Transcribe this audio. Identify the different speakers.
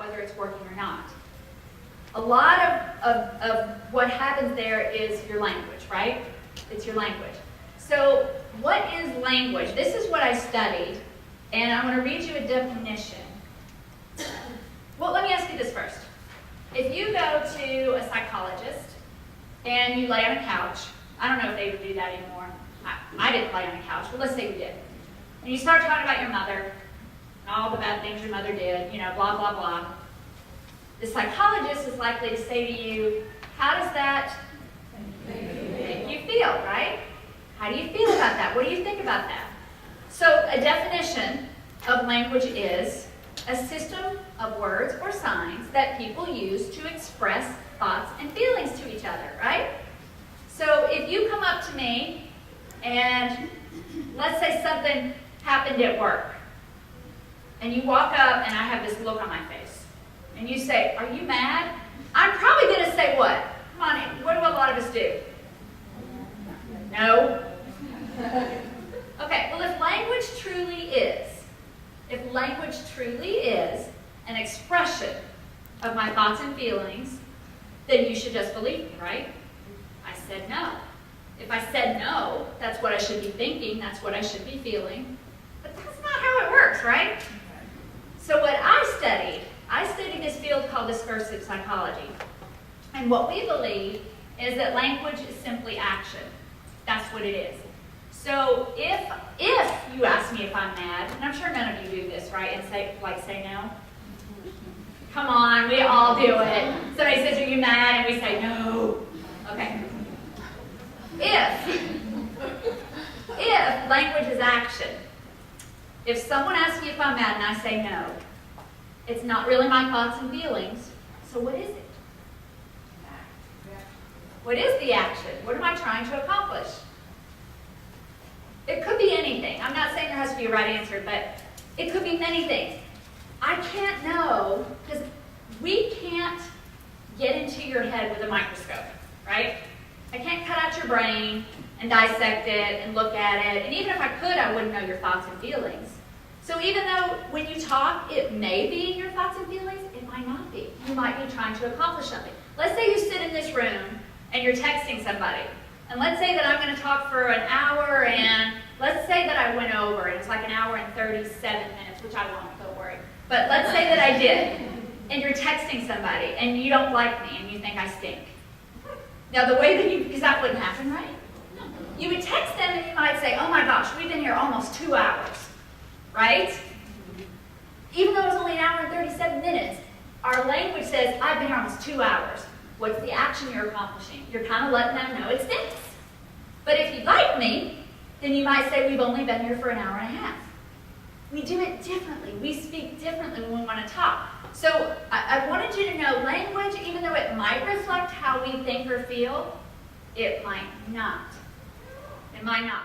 Speaker 1: whether it's working or not. A lot of what happens there is your language, right? It's your language. So what is language? This is what I studied, and I'm going to read you a definition. Well, let me ask you this first. If you go to a psychologist and you lay on a couch, I don't know if they would do that anymore. I didn't lay on a couch, but let's say you did. And you start talking about your mother, and all the bad things your mother did, you know, blah, blah, blah. The psychologist is likely to say to you, how does that make you feel, right? How do you feel about that? What do you think about that? So a definition of language is a system of words or signs that people use to express thoughts and feelings to each other, right? So if you come up to me and let's say something happened at work, and you walk up and I have this look on my face, and you say, are you mad? I'm probably going to say what? Come on, what do a lot of us do? No? Okay, well if language truly is an expression of my thoughts and feelings, then you should just believe me, right? I said no. If I said no, that's what I should be thinking, that's what I should be feeling. But that's not how it works, right? So what I studied this field called discursive psychology. And what we believe is that language is simply action. That's what it is. So if you ask me if I'm mad, and I'm sure none of you do this, right, and say no. Come on, we all do it. Somebody says, are you mad? And we say no. Okay. If language is action, if someone asks me if I'm mad and I say no, it's not really my thoughts and feelings, so what is it? What is the action? What am I trying to accomplish? It could be anything. I'm not saying there has to be a right answer, but it could be many things. I can't know, because we can't get into your head with a microscope, right? I can't cut out your brain and dissect it and look at it. And even if I could, I wouldn't know your thoughts and feelings. So even though when you talk, it may be in your thoughts and feelings, it might not be. You might be trying to accomplish something. Let's say you sit in this room and you're texting somebody. And let's say that I'm going to talk for an hour, and let's say that I went over. It was like an hour and 37 minutes, which I won't, don't worry. But let's say that I did. And you're texting somebody, and you don't like me, and you think I stink. Now the way that because that wouldn't happen, right? You would text them and you might say, oh my gosh, we've been here almost 2 hours, right? Even though it was only an hour and 37 minutes, our language says, I've been here almost 2 hours. What's the action you're accomplishing? You're kind of letting them know it stinks. But if you like me, then you might say, we've only been here for an hour and a half. We do it differently. We speak differently when we want to talk. So I wanted you to know language, even though it might reflect how we think or feel, it might not. It might not.